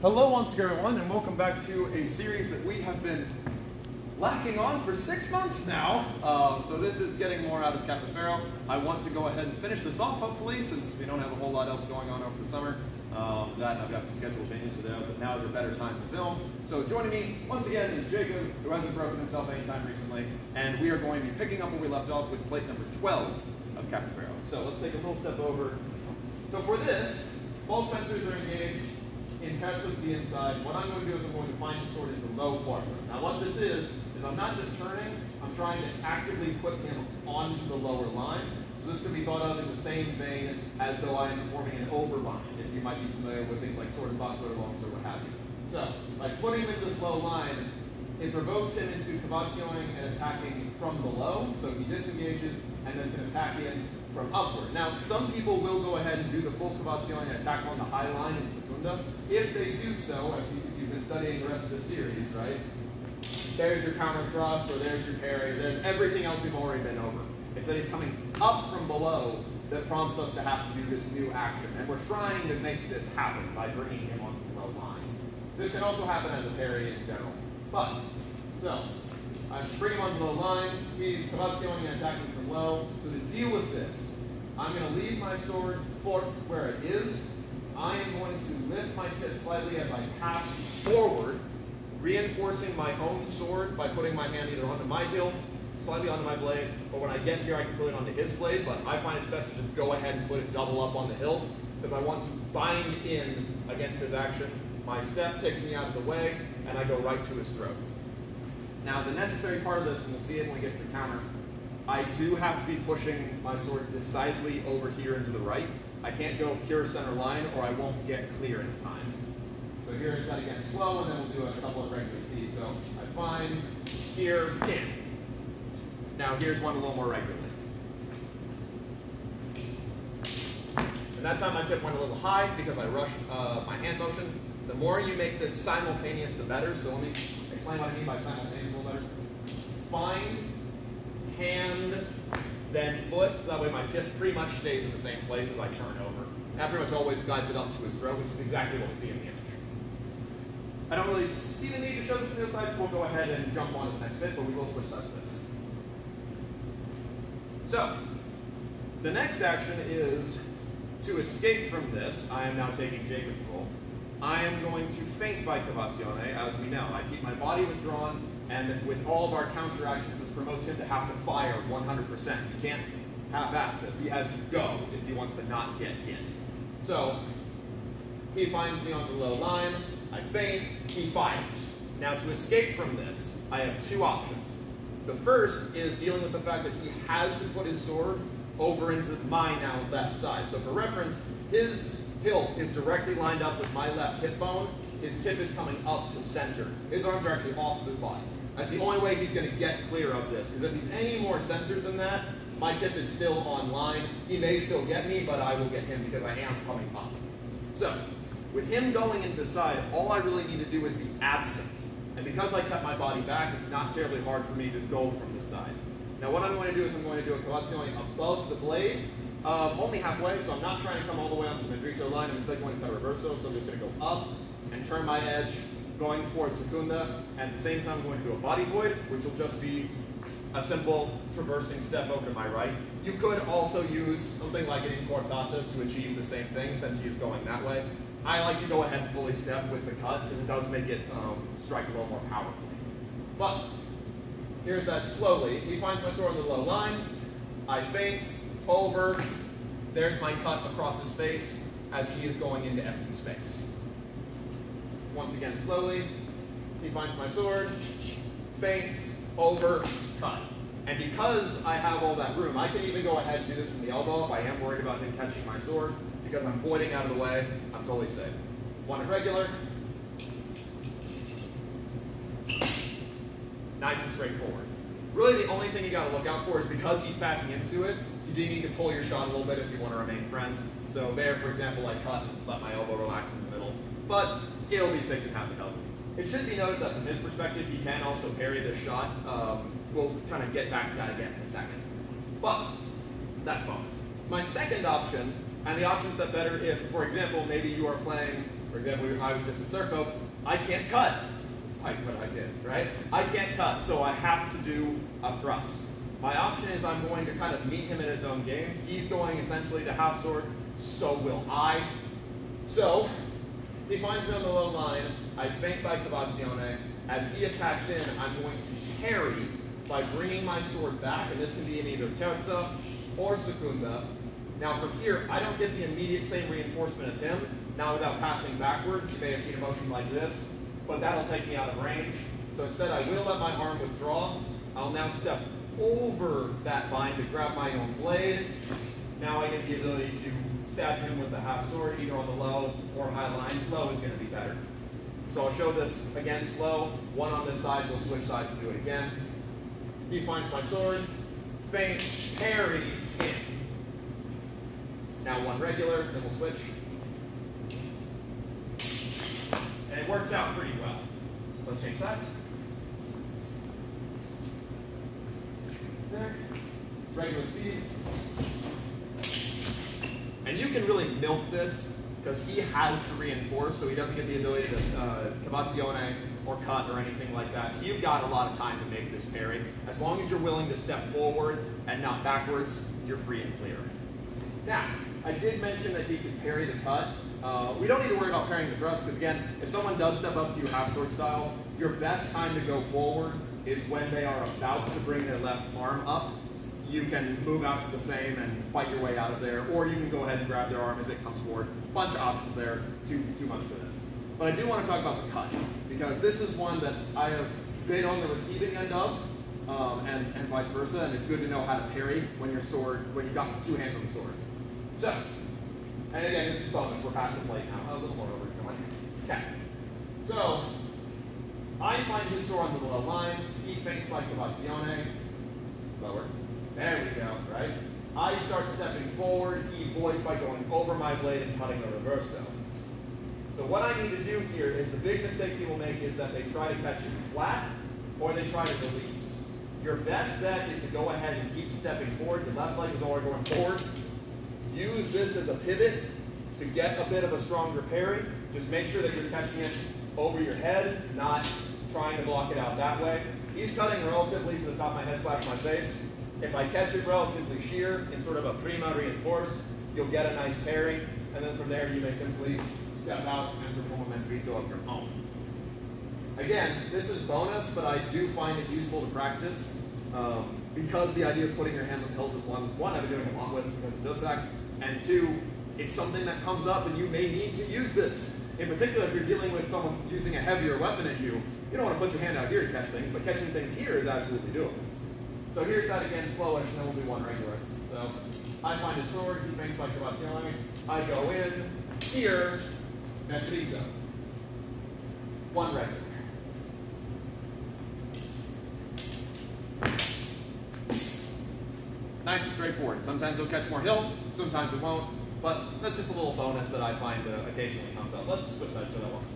Hello once again, everyone, and welcome back to a series that we have been lacking on for 6 months now. So this is getting more out of Capoferro. I want to go ahead and finish this off, hopefully, since we don't have a whole lot else going on over the summer. That I've got some schedule changes, so now is a better time to film. So joining me once again is Jacob, who hasn't broken himself anytime recently, and we are going to be picking up where we left off with plate number 12 of Capoferro. So let's take a little step over. So for this, both fencers are engaged in tabs to the inside. What I'm going to do is I'm going to find the sword into low quadrant. Now what this is I'm not just turning, I'm trying to actively put him onto the lower line. So this could be thought of in the same vein as though I am performing an overbind, if you might be familiar with things like sword and buckler, longs, or what have you. So by putting him into this low line, it provokes him into cavatsioing and attacking from below, so he disengages and then can attack in from upward. Now, some people will go ahead and do the full cavatsioing and attack on the high line in secunda. If they do so, if you've been studying the rest of the series, right? There's your counter thrust, or there's your parry, there's everything else we've already been over. It's that he's coming up from below that prompts us to have to do this new action. And we're trying to make this happen by bringing him onto the low line. This can also happen as a parry in general. But, so, I bring him onto the low line, he's cavatsioing and attacking from low. So to deal with this, I'm going to leave my sword's fork where it is. I am going to lift my tip slightly as I pass forward, reinforcing my own sword by putting my hand either onto my hilt, slightly onto my blade, or when I get here I can put it onto his blade, but I find it's best to just go ahead and put it double up on the hilt, because I want to bind in against his action. My step takes me out of the way, and I go right to his throat. Now, as a necessary part of this, and we'll see it when we get to the counter, I do have to be pushing my sword decidedly over here and to the right. I can't go pure center line, or I won't get clear in time. So here it's again slow, and then we'll do a couple of regular speeds. So I find here, in. Now here's one a little more regularly. And that time my tip went a little high because I rushed my hand motion. The more you make this simultaneous, the better. So let me explain what I mean by simultaneous a little better. Find, hand, then foot, so that way my tip pretty much stays in the same place as I turn over. That pretty much always guides it up to his throat, which is exactly what we see in the image. I don't really see the need to show this from the other side, so we'll go ahead and jump on to the next bit, but we will switch sides to this. So, the next action is to escape from this. I am now taking Jacob's role. I am going to feint by cavazione, as we know. I keep my body withdrawn, and with all of our counter actions, this promotes him to have to fire 100%. He can't half-ass this. He has to go if he wants to not get hit. So, he finds me on the low line. I feint, he fires. Now to escape from this, I have two options. The first is dealing with the fact that he has to put his sword over into my now left side. So for reference, his hilt is directly lined up with my left hip bone. His tip is coming up to center. His arms are actually off of his body. That's the only way he's going to get clear of this, because if he's any more centered than that, my tip is still on line. He may still get me, but I will get him because I am coming up. So, with him going into the side, all I really need to do is be absent. And because I cut my body back, it's not terribly hard for me to go from the side. Now what I'm going to do is I'm going to do a cavazione above the blade, only halfway, so I'm not trying to come all the way up to the Madrito line, I'm instead going to cut a reverso, so I'm just going to go up and turn my edge, going towards secunda, and at the same time I'm going to do a body void, which will just be a simple traversing step over to my right. You could also use something like an incortata to achieve the same thing, since he is going that way. I like to go ahead and fully step with the cut, because it does make it strike a little more powerfully. But here's that slowly. He finds my sword on the low line. I feint over. There's my cut across his face as he is going into empty space. Once again, slowly. He finds my sword, feints, over, cut. And because I have all that room, I can even go ahead and do this from the elbow if I am worried about him catching my sword. Because I'm voiding out of the way, I'm totally safe. One irregular. Nice and straightforward. Really the only thing you gotta look out for is because he's passing into it, you do need to pull your shot a little bit if you want to remain friends. So there, for example, I cut and let my elbow relax in the middle. But it'll be 6 1/2 dozen. It should be noted that from his perspective, he can also parry this shot. We'll kind of get back to that again in a second. But that's bonus. My second option And the option step better if, for example, maybe you are playing, for example, I was just at Surfo, I can't cut, despite what I did, right? I can't cut, so I have to do a thrust. My option is I'm going to kind of meet him in his own game. He's going essentially to half sword, so will I. So, he finds me on the low line, I feint by Cavazione. As he attacks in, I'm going to parry by bringing my sword back, and this can be in either terza or secunda. Now from here, I don't get the immediate same reinforcement as him. Now without passing backward, you may have seen a motion like this, but that'll take me out of range. So instead I will let my arm withdraw. I'll now step over that vine to grab my own blade. Now I get the ability to stab him with the half sword, either on the low or high line. Low is going to be better. So I'll show this again slow. One on this side, we'll switch sides and do it again. He finds my sword, feint, parry, in. Now one regular, then we'll switch. And it works out pretty well. Let's change sides. There. Regular speed. And you can really milk this because he has to reinforce, so he doesn't get the ability to cavazione or cut or anything like that. So you've got a lot of time to make this parry. As long as you're willing to step forward and not backwards, you're free and clear. Now, I did mention that he can parry the cut. We don't need to worry about parrying the thrust because again, if someone does step up to you half sword style, your best time to go forward is when they are about to bring their left arm up. You can move out to the same and fight your way out of there, or you can go ahead and grab their arm as it comes forward. Bunch of options there, too much for this. But I do want to talk about the cut, because this is one that I have been on the receiving end of, and vice versa, and it's good to know how to parry when you've got two hands on the sword. So, and again, this is bonus, we're past the plate now. A little more over, come on. Okay. So, I find his sword on the low line, he feints by cavazione, lower. There we go, right? I start stepping forward, he avoids by going over my blade and cutting a reverso. So what I need to do here is the big mistake people make is that they try to catch you flat or they try to release. Your best bet is to go ahead and keep stepping forward. Your left leg is already going forward. Use this as a pivot to get a bit of a stronger parry. Just make sure that you're catching it over your head, not trying to block it out that way. He's cutting relatively to the top of my head / my face. If I catch it relatively sheer in sort of a prima reinforced, you'll get a nice parry, and then from there you may simply step out and perform a mentrito of your own. Again, this is bonus, but I do find it useful to practice because the idea of putting your hand on the hilt is one I've been doing a lot with because of Dusak, and two, it's something that comes up and you may need to use this. In particular, if you're dealing with someone using a heavier weapon at you, you don't want to put your hand out here to catch things, but catching things here is absolutely doable. So here's that again, slowish, and then we'll do one regular. So I find a sword, he feints by cavazione, I go in, here, mentrito. One regular. Nice and straightforward. Sometimes it'll catch more hilt, sometimes it won't, but that's just a little bonus that I find occasionally comes up. Let's switch sides to that once.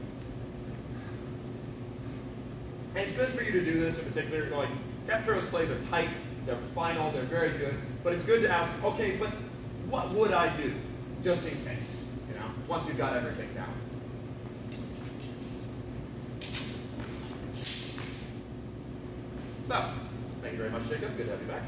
And it's good for you to do this in particular, like, Capoferro's plays are tight, they're final, they're very good, but it's good to ask, okay, but what would I do, just in case, you know, once you've got everything down. So, thank you very much, Jacob, good to have you back.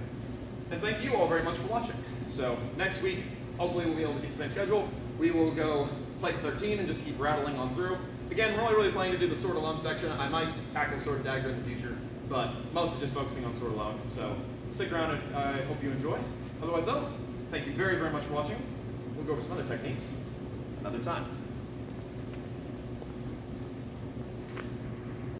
And thank you all very much for watching. So, next week, hopefully we'll be able to keep the same schedule. We will go plate 13 and just keep rattling on through. Again, we're only really planning to do the sword alone section. I might tackle sword and dagger in the future, but mostly just focusing on sword alone. So stick around and I hope you enjoy. Otherwise though, thank you very, very much for watching. We'll go over some other techniques another time.